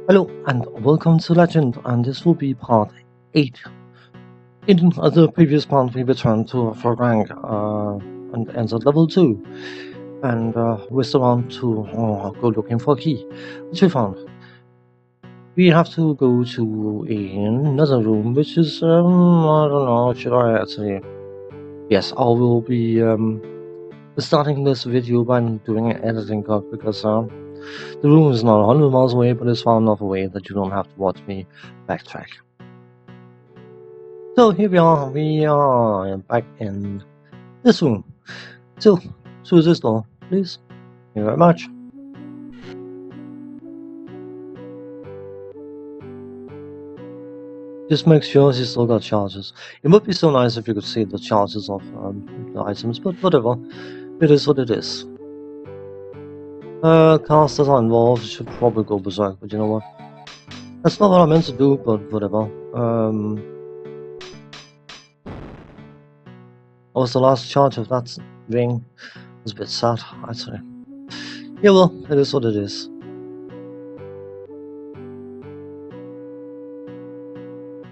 Hello and welcome to Legend, and this will be part 8. In the previous part, we returned to Fagranc and entered level 2, and we're still on to go looking for a key, which we found. We have to go to another room, which is, I don't know, should I actually... Yes, I will be starting this video by doing an editing cut, because the room is not 100 miles away, but it's far enough away that you don't have to watch me backtrack. So here we are back in this room. So, through this door, please. Thank you very much. Just make sure you still got charges. It would be so nice if you could see the charges of the items, but whatever. It is what it is. Casters are involved, should probably go berserk, but you know what? That's not what I meant to do, but whatever. What was the last charge of that ring? It was a bit sad, I'd say. Yeah, well, it is what it is.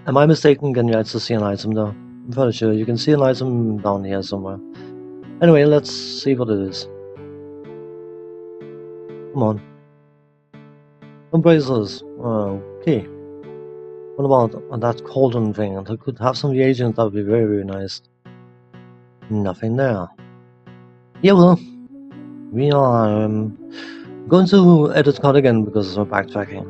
Am I mistaken? Can you actually see an item though? I'm fairly sure you can see an item down here somewhere. Anyway, let's see what it is. Come on. Some bracelets. Okay. What about that cauldron thing? I could have some reagents, that would be very, very nice. Nothing there. Yeah, well, we are going to edit code again because we're backtracking.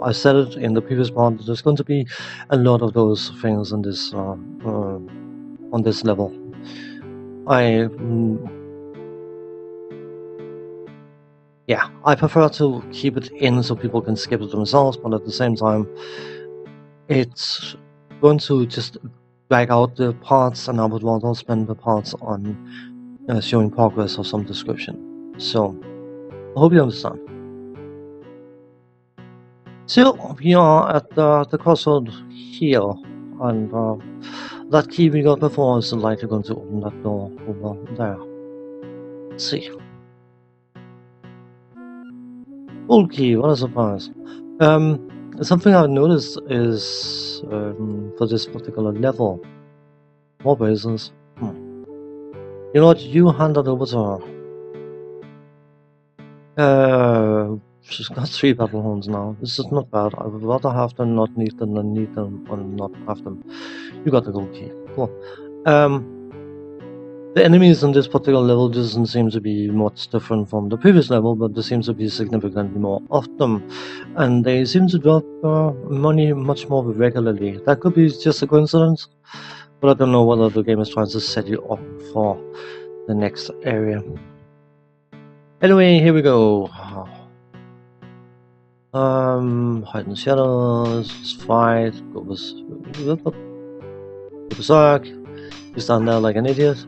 I said it in the previous part, there's going to be a lot of those things on this level. Yeah, I prefer to keep it in so people can skip it themselves, but at the same time, it's going to just drag out the parts, and I would rather spend the parts on showing progress of some description. So, I hope you understand. So, we are at the crossroad here, and that key we got before is likely going to open that door over there. Let's see. Old key, what a surprise. Something I've noticed is for this particular level, more bracelets. You know what? You hand that over to her. She's got 3 battle horns now. This is not bad. I would rather have them, not need them, than need them, and not have them. You got the gold key. Cool. The enemies in this particular level doesn't seem to be much different from the previous level, but there seems to be significantly more of them, and they seem to drop money much more regularly. That could be just a coincidence, but I don't know whether the game is trying to set you up for the next area. Anyway, here we go. Hide in the shadows, just fight, go berserk. You stand there like an idiot.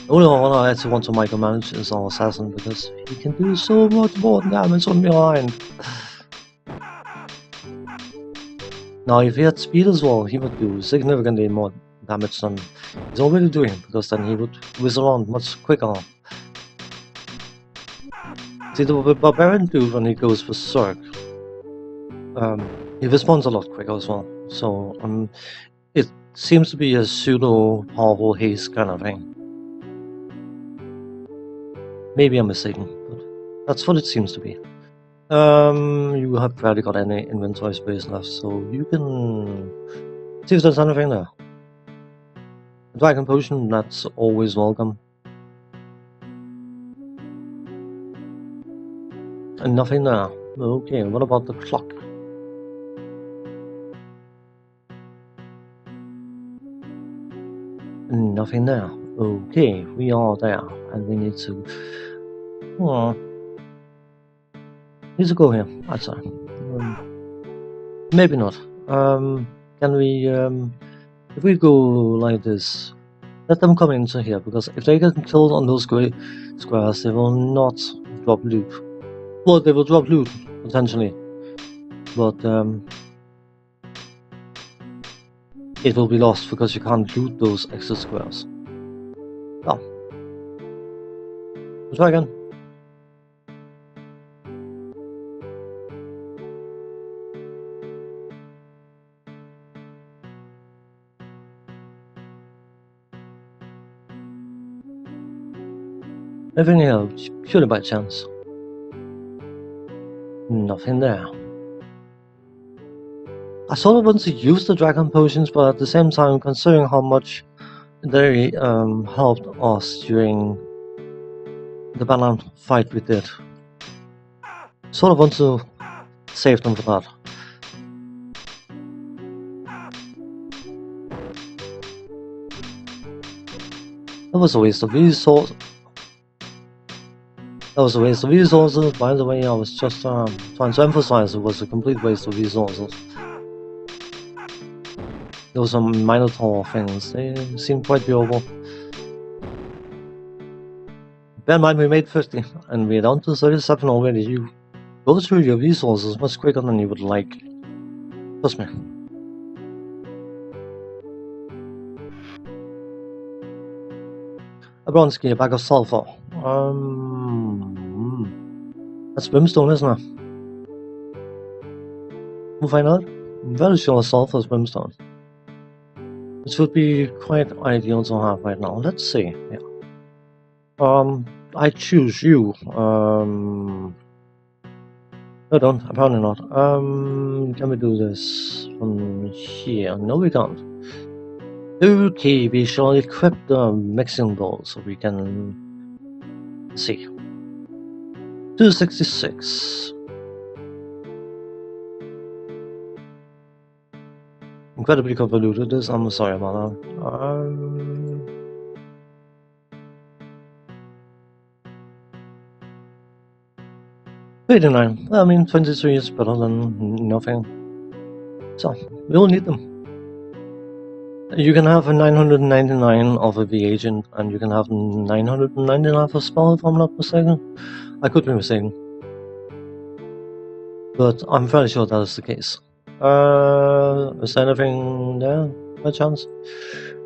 The only one I actually want to micromanage is our assassin, because he can do so much more damage from behind. Now, if he had speed as well, he would do significantly more damage than he's already doing, because then he would whiz around much quicker. See, the barbarian dude, when he goes berserk, he responds a lot quicker as well. So it seems to be a pseudo powerful haste kind of thing. Maybe I'm mistaken, but that's what it seems to be. You have barely got any inventory space left, so you can see if there's anything there. A dragon potion, that's always welcome. And nothing there. Okay, what about the clock? Nothing there. Okay, we are there, and we need to... need to go here, I'd say. Maybe not. Can we... if we go like this, let them come into here, because if they get killed on those squares, they will not drop loot. Well, they will drop loot, potentially, but it will be lost because you can't loot those extra squares. Oh. Let's try again. Anything here, purely by chance. Nothing there. I sort of want to use the dragon potions, but at the same time, considering how much they helped us during the banner fight we did, sort of want to save them for that. That was a waste of resources. By the way, I was just trying to emphasize it was a complete waste of resources. Those are Minotaur things. They seem quite doable. Bear in mind, we made 50, and we're down to 37 already. You go through your resources much quicker than you would like. Trust me. A bronze key, a bag of sulfur. That's brimstone, isn't it? We'll find out. I'm very sure sulfur is brimstone. Which would be quite ideal to have right now. Let's see. Yeah. I choose you. No, don't. Apparently not. Can we do this from here? No, we can't. Okay, we shall equip the mixing bowl so we can see. 266. Incredibly convoluted this. I'm sorry about that. 89. I mean, 23 is better than nothing. So, we'll need them. You can have a 999 of a reagent, and you can have 999 of a spell, if I'm not mistaken. I could be mistaken. But I'm fairly sure that is the case. Is there anything there, by chance?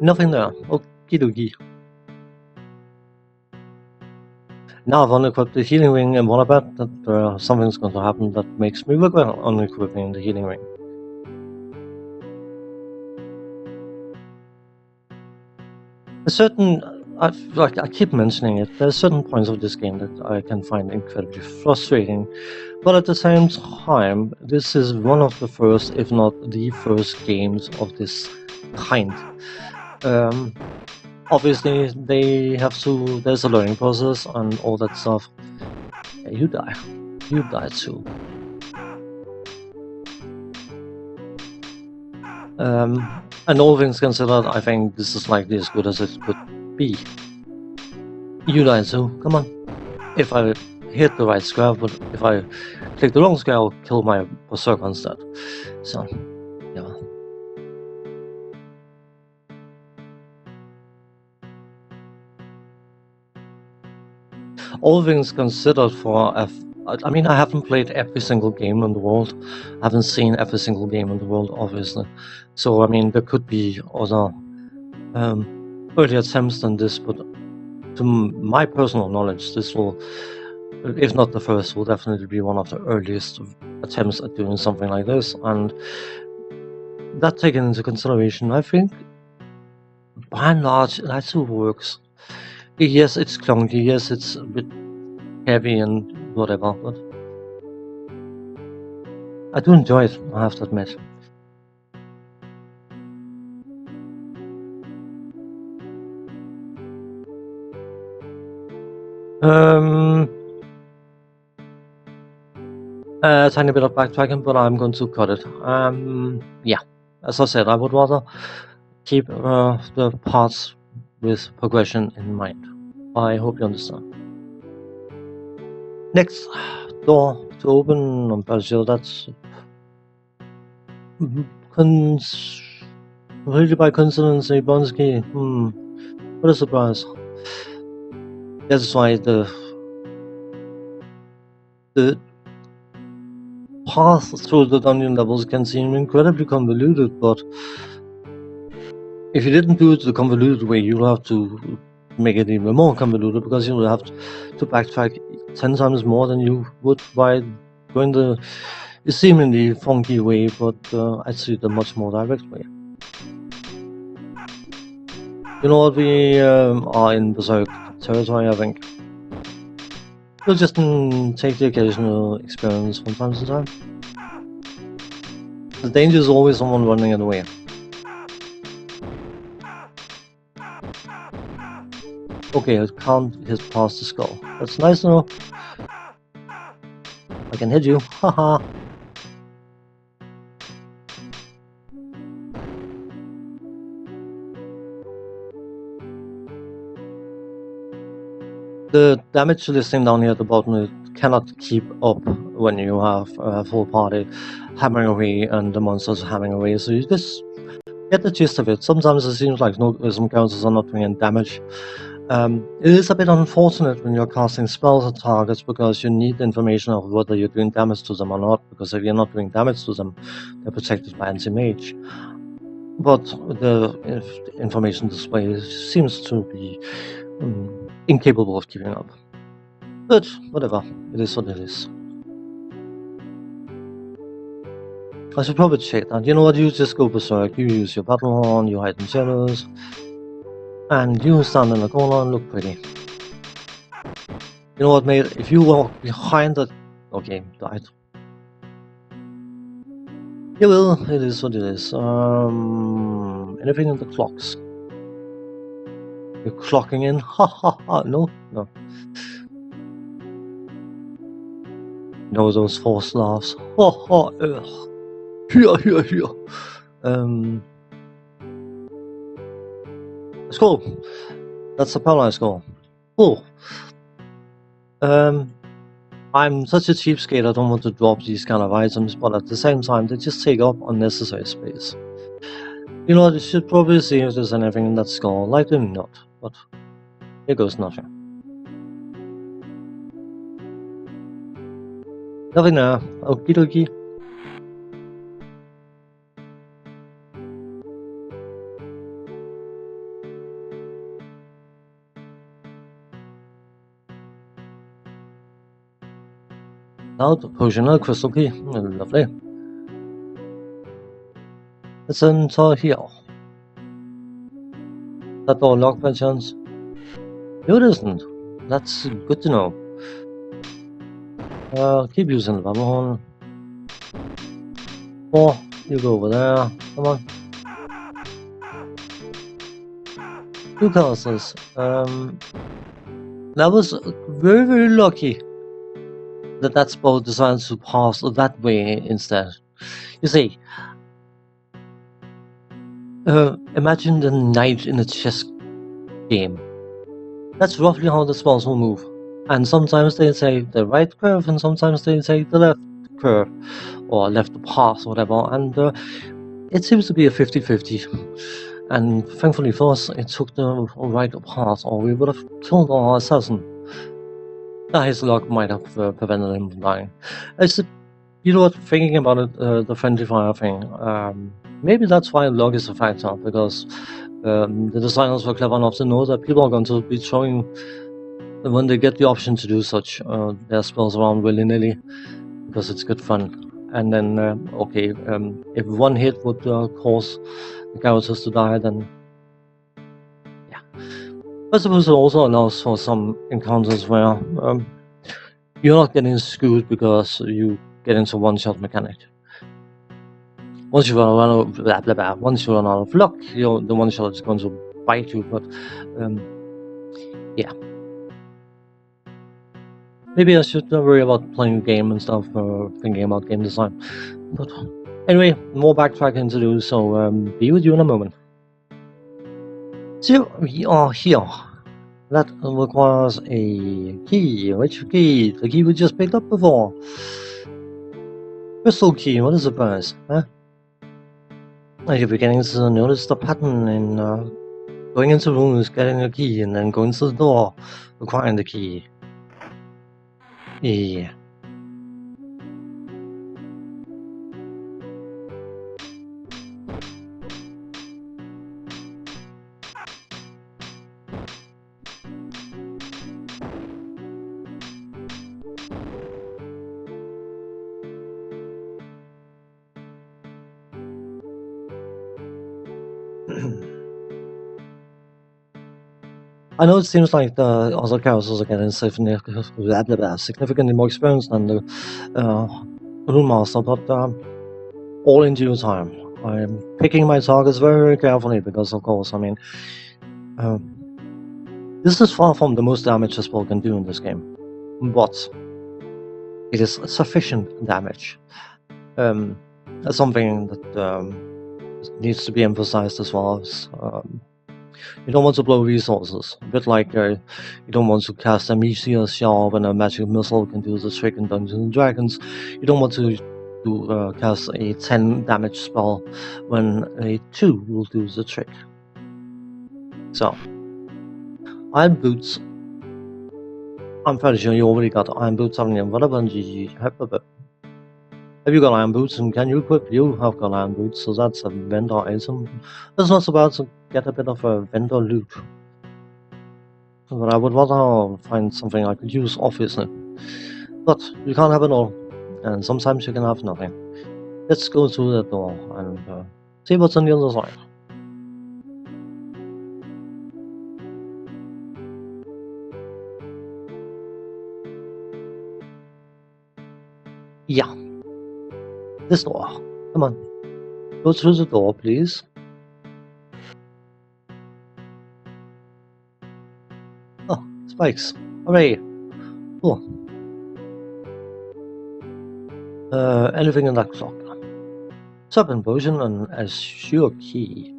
Nothing there. Okie dokie. Now I've unequipped the healing ring, and what about that something's going to happen that makes me regret unequipping the healing ring. A certain, I keep mentioning it, there are certain points of this game that I can find incredibly frustrating, but at the same time, this is one of the first, if not the first, games of this kind. Obviously, they have to, there's a learning process and all that stuff. Yeah, you die too. And all things considered, I think this is likely as good as it could be. You die too, come on. If I hit the right square, but if I click the wrong square, I'll kill my berserker instead. So, yeah. All things considered, I mean, I haven't played every single game in the world. I haven't seen every single game in the world, obviously. So, I mean, there could be other early attempts than this, but to my personal knowledge, this will, if not the first, will definitely be one of the earliest attempts at doing something like this. And that taken into consideration, I think, by and large, that still works. Yes, it's clunky, yes, it's a bit heavy and whatever, but I do enjoy it, I have to admit. A tiny bit of backtracking, but I'm going to cut it. Yeah, as I said, I would rather keep the parts with progression in mind. I hope you understand. Next door to open, I'm pretty sure that's completely by coincidence a bronze key. What a surprise. That's why the path through the dungeon levels can seem incredibly convoluted, but if you didn't do it the convoluted way, you'll have to make it even more convoluted, because you'll have to backtrack 10 times more than you would by going the seemingly funky way, but actually the much more direct way. You know what, we are in Berserk territory, I think. You'll just take the occasional experience from time to time. The danger is always someone running in the way. Okay, I can't hit past the skull. That's nice to know. I can hit you. Haha. The damage listing down here at the bottom, it cannot keep up when you have a full party hammering away and the monsters hammering away, so you just get the gist of it. Sometimes it seems like some characters are not doing any damage. It is a bit unfortunate when you're casting spells at targets because you need information of whether you're doing damage to them or not, because if you're not doing damage to them, they're protected by anti-mage. But the information display seems to be incapable of keeping up. But whatever, it is what it is. I should probably check that. You know what, you just go berserk, you use your battle horn, you hide in shadows, and you stand in the corner and look pretty. You know what, mate, if you walk behind that... Okay, died. Yeah, well, it is what it is. Anything in the clocks? You're clocking in? Ha ha ha, no? No. No, those forced laughs. Ha ha, ugh. Here. Score! That's the paralyzed score. Cool. I'm such a cheapskate, I don't want to drop these kind of items, but at the same time, they just take up unnecessary space. You know what, you should probably see if there's anything in that skull. Likely not, but here goes nothing. Nothing there. Okie dokie. Now the potion, a crystal key. Lovely. Let's enter here. That door locked by chance? No, it isn't. That's good to know. Keep using the bubble horn. Oh, you go over there. Come on. Two castles. That was very, very lucky that spell decided to pass that way instead. You see, imagine the knight in a chess game. That's roughly how the spells will move. And sometimes they say the right curve, and sometimes they say the left curve, or left path, whatever. And it seems to be a 50-50. And thankfully for us, it took the right path, or we would have killed our assassin. His luck might have prevented him from dying. You know what, thinking about it, the friendly fire thing, maybe that's why luck is a factor, because the designers were clever enough to know that people are going to be throwing, when they get the option to do such, their spells around willy-nilly, because it's good fun. And then, okay, if one hit would cause the characters to die, then yeah. I suppose it also allows for some encounters where you're not getting screwed because you get into one-shot mechanic. Once you run out of once you run out of luck, the one-shot is going to bite you. But yeah, maybe I should not worry about playing a game and stuff, or thinking about game design. But anyway, more backtracking to do, so be with you in a moment. So we are here. That requires a key. Which key? The key we just picked up before. Crystal key. What is it, guys? Huh? You're beginning to notice the pattern in going into rooms, getting a key, and then going to the door, requiring the key. Yeah. I know it seems like the other characters are getting significantly more experience than the Rune Master, but all in due time. I'm picking my targets very carefully because, of course, I mean, this is far from the most damage a spell can do in this game, but it is sufficient damage. That's something that needs to be emphasized as well as you don't want to blow resources. A bit like you don't want to cast a meteor shell when a magic missile can do the trick in Dungeons and Dragons. You don't want to cast a 10 damage spell when a 2 will do the trick. So, Iron Boots. I'm fairly sure you already got Iron Boots, haven't you? Whatever you have you got Iron Boots, and can you equip? You have got Iron Boots, so that's a vendor item. That's not so bad to get a bit of a vendor loot. But I would rather find something I could use, obviously. But you can't have it all, and sometimes you can have nothing. Let's go through that door and see what's on the other side. Yeah. This door. Come on. Go through the door, please. Oh, spikes. Hooray. Cool. Anything in that clock. Serpent potion and Azure key.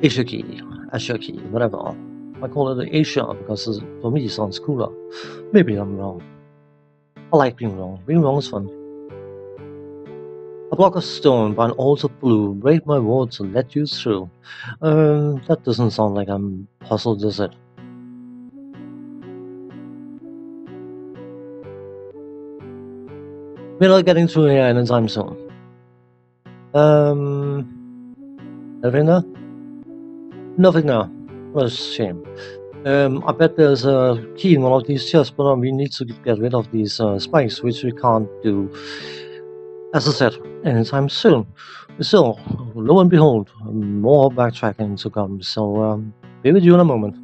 Asia key, whatever. I call it the Asia because for me it sounds cooler. Maybe I'm wrong. I like being wrong. Being wrong is fun. A block of stone by an altar blue. Break my word to let you through. That doesn't sound like I'm puzzled, does it? We're not getting through here anytime soon. Nothing there? Nothing there. What a shame. I bet there's a key in one of these chests, but we need to get rid of these spikes, which we can't do, as I said, anytime soon. So, lo and behold, more backtracking to come, so be with you in a moment.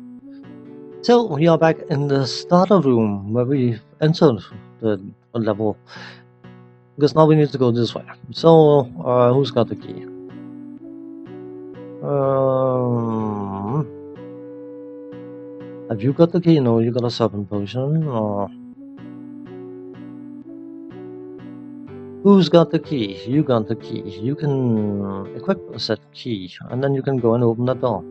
So, we are back in the starter room, where we entered the level, because now we need to go this way. So, who's got the key? Have you got the key? No, you got a serpent potion. Or... Who's got the key? You got the key. You can equip said key, and then you can go and open that door.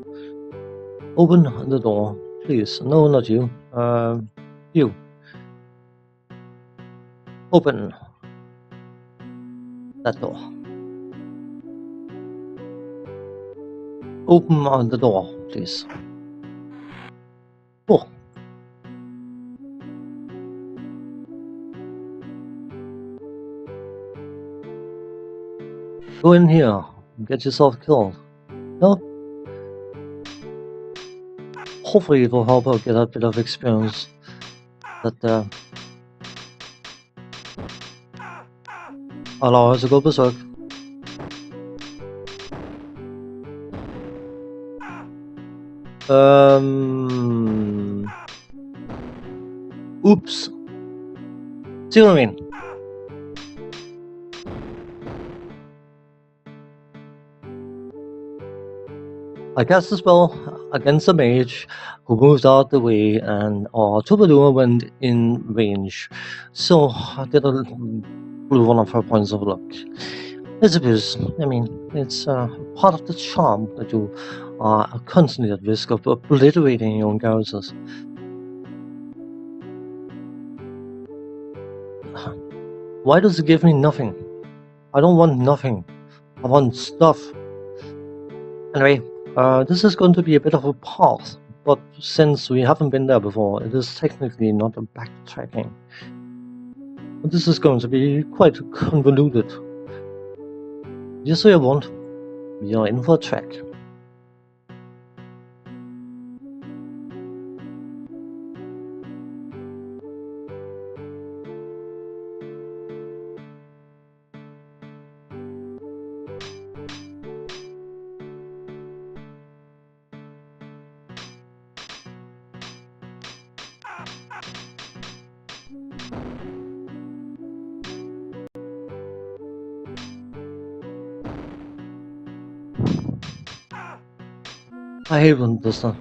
Open the door, please. No, not you. You. Open that door. Open the door, please. Oh. Go in here. Get yourself killed. No? Hopefully it will help her get a bit of experience. That allow her to go berserk. Oops. See what I mean? I cast the spell against the mage, who moved out the way, and our Troublesome went in range. So I did a blew one of her points of luck. I suppose, I mean, it's part of the charm that you are constantly at risk of obliterating your own characters. Why does it give me nothing? I don't want nothing. I want stuff. Anyway, this is going to be a bit of a path, but since we haven't been there before, it is technically not a backtracking. But this is going to be quite convoluted. Just so you want, we are in for a track. I hate when this stuff.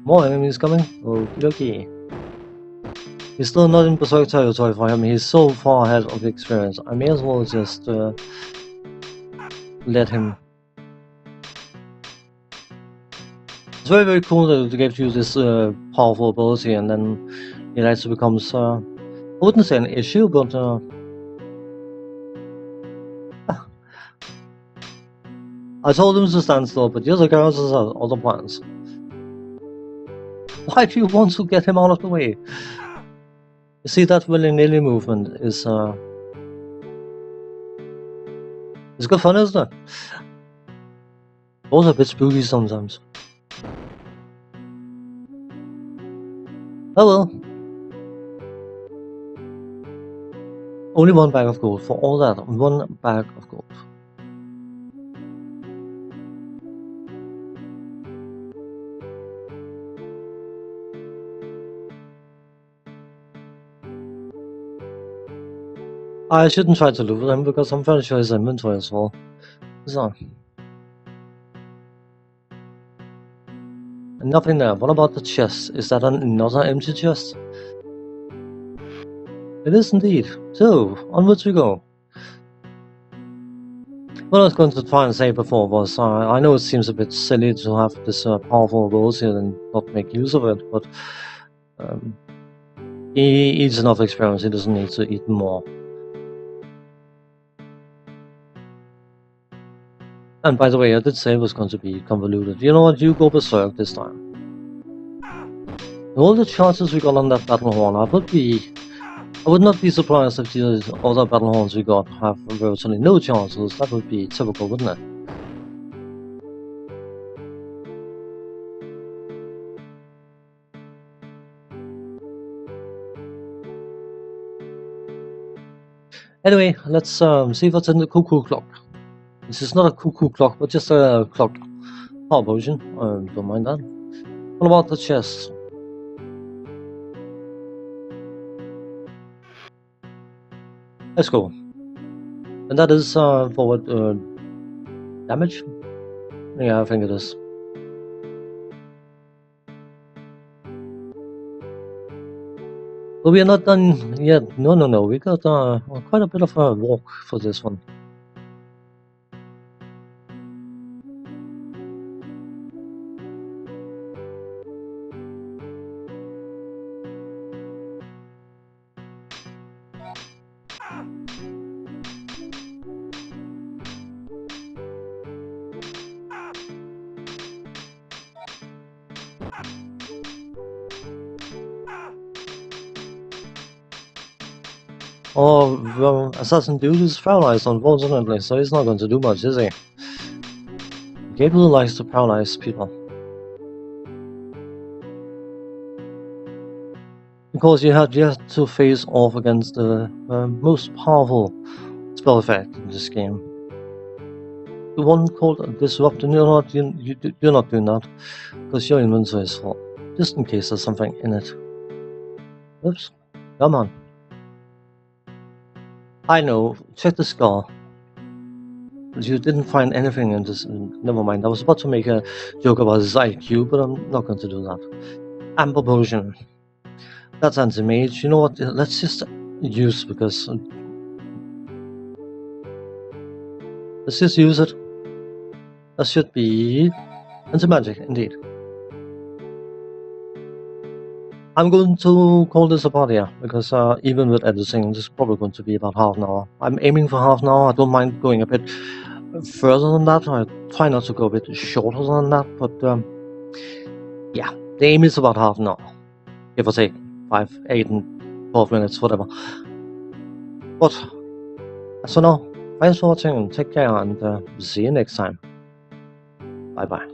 More enemies coming? Okie dokie. He's still not in Berserk territory for him. He's so far ahead of the experience. I may as well just let him. It's very, very cool that they gave you this powerful ability, and then it actually becomes, I wouldn't say an issue, but I told him to stand still, but the other guys have other plans. Why do you want to get him out of the way? You see, that willy-nilly movement is it's good fun, isn't it? Also a bit spooky sometimes. Oh well. Only one bag of gold. For all that, one bag of gold. I shouldn't try to loot him because I'm fairly sure his inventory is full. So. Nothing there. What about the chest? Is that another empty chest? It is indeed. So, onwards we go. What I was going to try and say before was, I know it seems a bit silly to have this powerful ability and not make use of it, but he eats enough experience, he doesn't need to eat more. And by the way, I did say it was going to be convoluted. You know what? You go berserk this time. All the chances we got on that battle horn, I would not be surprised if the other battle horns we got have virtually no chances. That would be typical, wouldn't it? Anyway, let's see what's in the cuckoo clock. This is not a cuckoo clock, but just a clock. Power potion. Don't mind that. What about the chest? Let's go. And that is forward damage? Yeah, I think it is. But we are not done yet. No. We got quite a bit of a walk for this one. Oh, well, Assassin Dude is paralyzed, unfortunately, so he's not going to do much, is he? Gabriel likes to paralyze people. Because you have yet to face off against the most powerful spell effect in this game. The one called Disrupt, and you're not doing that, because your inventory is full, just in case there's something in it. Oops, come on. I know, check the scar. You didn't find anything in this. Never mind. I was about to make a joke about his IQ, but I'm not going to do that. Amber potion. That's anti-mage. You know what? Let's just use because let's just use it. That should be anti-magic indeed. I'm going to call this a party, because even with editing, this is probably going to be about half an hour. I'm aiming for half an hour. I don't mind going a bit further than that. I try not to go a bit shorter than that, but yeah, the aim is about half an hour, give or take 5, 8, and 12 minutes, whatever. But so now, thanks for watching and take care, and see you next time. Bye bye.